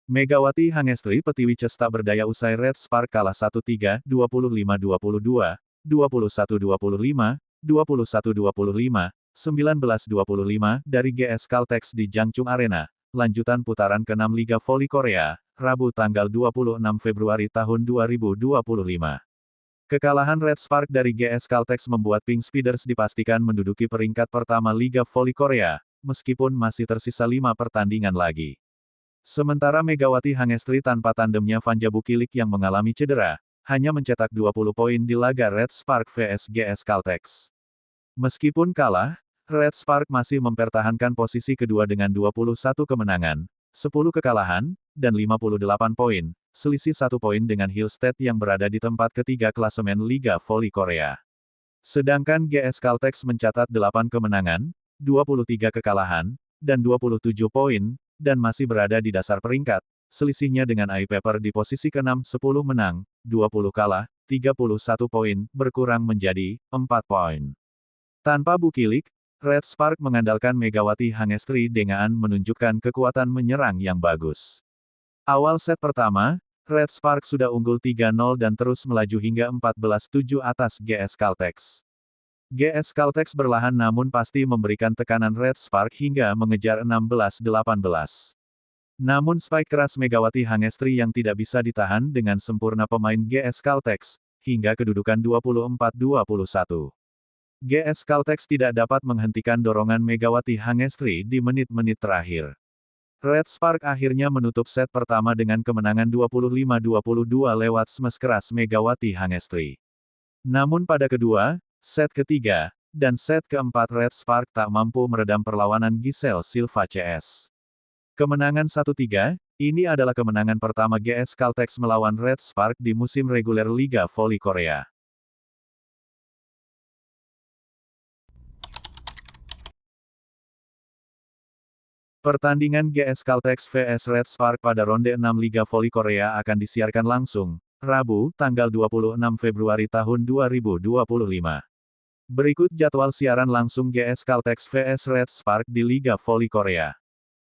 Megawati Hangestri Pertiwi Cesta berdaya usai Red Spark kalah 1-3, 25-22, 21-25, 21-25, 19-25 dari GS Caltex di Jangchung Arena, lanjutan putaran ke-6 Liga Voli Korea, Rabu tanggal 26 Februari tahun 2025. Kekalahan Red Spark dari GS Caltex membuat Pink Speeders dipastikan menduduki peringkat pertama Liga Voli Korea, meskipun masih tersisa 5 pertandingan lagi. Sementara Megawati Hangestri tanpa tandemnya Vanja Bukilik yang mengalami cedera, hanya mencetak 20 poin di laga Red Spark vs GS Caltex. Meskipun kalah, Red Spark masih mempertahankan posisi kedua dengan 21 kemenangan, 10 kekalahan, dan 58 poin, selisih 1 poin dengan Hillstead yang berada di tempat ketiga klasemen Liga Voli Korea. Sedangkan GS Caltex mencatat 8 kemenangan, 23 kekalahan, dan 27 poin, dan masih berada di dasar peringkat, selisihnya dengan iPaper di posisi ke-6 10 menang, 20 kalah, 31 poin, berkurang menjadi 4 poin. Tanpa Bukilik, Red Spark mengandalkan Megawati Hangestri Dengaan menunjukkan kekuatan menyerang yang bagus. Awal set pertama, Red Spark sudah unggul 3-0 dan terus melaju hingga 14-7 atas GS Caltex. GS Caltex berlahan namun pasti memberikan tekanan Red Spark hingga mengejar 16-18. Namun spike keras Megawati Hangestri yang tidak bisa ditahan dengan sempurna pemain GS Caltex, hingga kedudukan 24-21. GS Caltex tidak dapat menghentikan dorongan Megawati Hangestri di menit-menit terakhir. Red Spark akhirnya menutup set pertama dengan kemenangan 25-22 lewat smash keras Megawati Hangestri. Namun pada kedua, set ketiga, dan set keempat Red Spark tak mampu meredam perlawanan Giselle Silva CS. Kemenangan 1-3, ini adalah kemenangan pertama GS Caltex melawan Red Spark di musim reguler Liga Voli Korea. Pertandingan GS Caltex vs Red Spark pada ronde 6 Liga Voli Korea akan disiarkan langsung, Rabu, tanggal 26 Februari tahun 2025. Berikut jadwal siaran langsung GS Caltex vs Red Spark di Liga Voli Korea.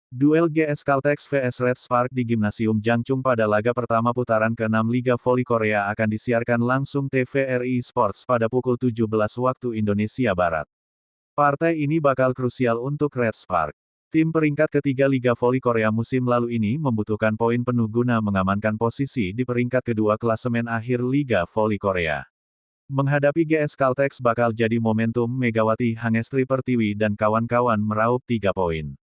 Duel GS Caltex vs Red Spark di Gimnasium Jangchung pada laga pertama putaran ke-6 Liga Voli Korea akan disiarkan langsung TVRI Sports pada pukul 17 waktu Indonesia Barat. Partai ini bakal krusial untuk Red Spark. Tim peringkat ketiga Liga Voli Korea musim lalu ini membutuhkan poin penuh guna mengamankan posisi di peringkat kedua klasemen akhir Liga Voli Korea. Menghadapi GS Caltex bakal jadi momentum Megawati Hangestri Pertiwi dan kawan-kawan meraup 3 poin.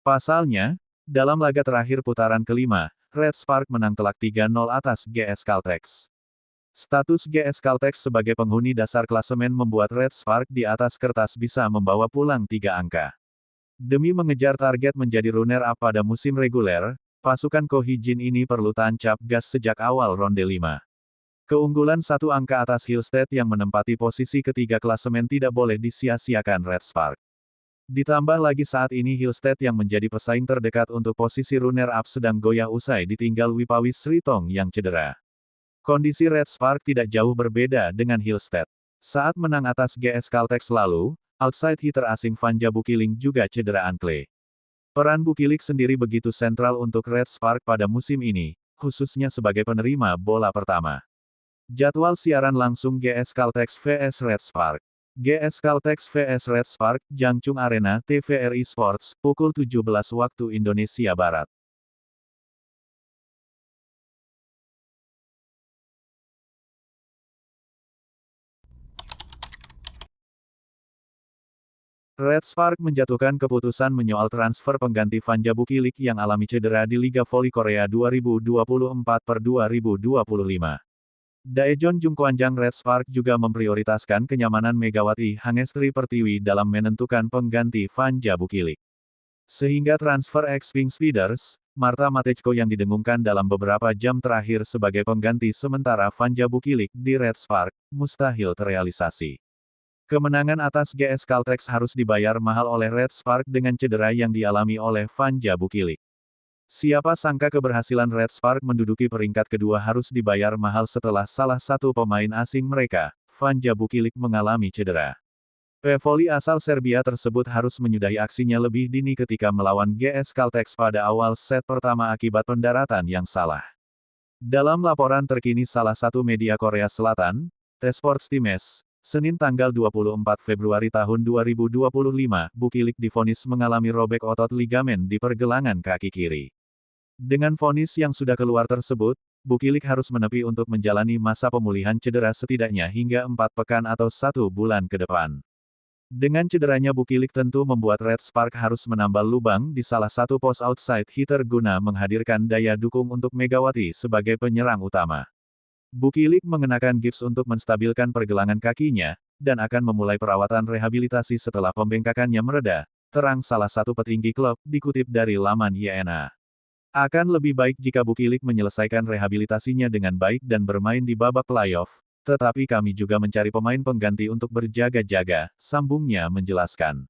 Pasalnya, dalam laga terakhir putaran kelima, Red Spark menang telak 3-0 atas GS Caltex. Status GS Caltex sebagai penghuni dasar klasemen membuat Red Spark di atas kertas bisa membawa pulang 3 angka. Demi mengejar target menjadi runner-up pada musim reguler, pasukan Ko Hee-jin ini perlu tancap gas sejak awal ronde 5. Keunggulan 1 angka atas Hillstead yang menempati posisi ketiga klasemen tidak boleh disia-siakan Red Spark. Ditambah lagi saat ini Hillstead yang menjadi pesaing terdekat untuk posisi runner-up sedang goyah usai ditinggal Wipawis Sritong yang cedera. Kondisi Red Spark tidak jauh berbeda dengan Hillstead. Saat menang atas GS Caltex lalu, outside hitter asing Vanja Bukiling juga cedera ankle. Peran Bukilik sendiri begitu sentral untuk Red Spark pada musim ini, khususnya sebagai penerima bola pertama. Jadwal siaran langsung GS Caltex vs Red Spark. GS Caltex vs Red Spark, Jangchung Arena, TVRI Sports, pukul 17 waktu Indonesia Barat. Red Spark menjatuhkan keputusan menyoal transfer pengganti Vanja Bukilik yang alami cedera di Liga Voli Korea 2024-2025. Daejeon Jungkwanjang Red Spark juga memprioritaskan kenyamanan Megawati Hangestri Pertiwi dalam menentukan pengganti Vanja Bukilik. Sehingga transfer ex-Pink Speeders, Marta Matejko yang didengungkan dalam beberapa jam terakhir sebagai pengganti sementara Vanja Bukilik di Red Spark, mustahil terrealisasi. Kemenangan atas GS Caltex harus dibayar mahal oleh Red Spark dengan cedera yang dialami oleh Vanja Bukilik. Siapa sangka keberhasilan Red Spark menduduki peringkat kedua harus dibayar mahal setelah salah satu pemain asing mereka, Vanja Bukilik mengalami cedera. Pevoli asal Serbia tersebut harus menyudahi aksinya lebih dini ketika melawan GS Caltex pada awal set pertama akibat pendaratan yang salah. Dalam laporan terkini salah satu media Korea Selatan, T-Sports Times, Senin tanggal 24 Februari tahun 2025, Bukilik divonis mengalami robek otot ligamen di pergelangan kaki kiri. Dengan vonis yang sudah keluar tersebut, Bukilik harus menepi untuk menjalani masa pemulihan cedera setidaknya hingga 4 pekan atau 1 bulan ke depan. Dengan cederanya Bukilik tentu membuat Red Spark harus menambal lubang di salah satu pos outside hitter guna menghadirkan daya dukung untuk Megawati sebagai penyerang utama. Bukilik mengenakan gips untuk menstabilkan pergelangan kakinya, dan akan memulai perawatan rehabilitasi setelah pembengkakannya mereda, terang salah satu petinggi klub, dikutip dari laman YNA. Akan lebih baik jika Bukilik menyelesaikan rehabilitasinya dengan baik dan bermain di babak playoff, tetapi kami juga mencari pemain pengganti untuk berjaga-jaga, sambungnya menjelaskan.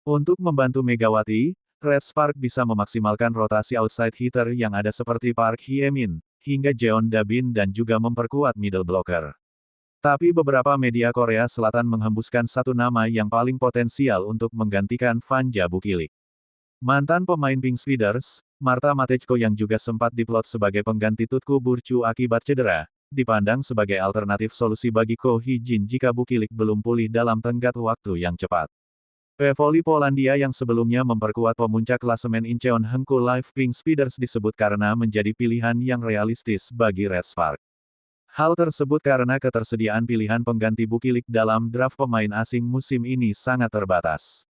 Untuk membantu Megawati, Red Spark bisa memaksimalkan rotasi outside hitter yang ada seperti Park Hye-min, hingga Jeon Da-bin dan juga memperkuat middle blocker. Tapi beberapa media Korea Selatan menghembuskan satu nama yang paling potensial untuk menggantikan Vanja Bukilik. Mantan pemain Pink Speeders, Marta Matejko yang juga sempat diplot sebagai pengganti Tutku Burcu akibat cedera, dipandang sebagai alternatif solusi bagi Ko Hee-jin jika Bukilik belum pulih dalam tenggat waktu yang cepat. Pevoli Polandia yang sebelumnya memperkuat pemuncak klasemen Incheon Hengku Live Pink Speeders disebut karena menjadi pilihan yang realistis bagi Red Spark. Hal tersebut karena ketersediaan pilihan pengganti Bukilik dalam draft pemain asing musim ini sangat terbatas.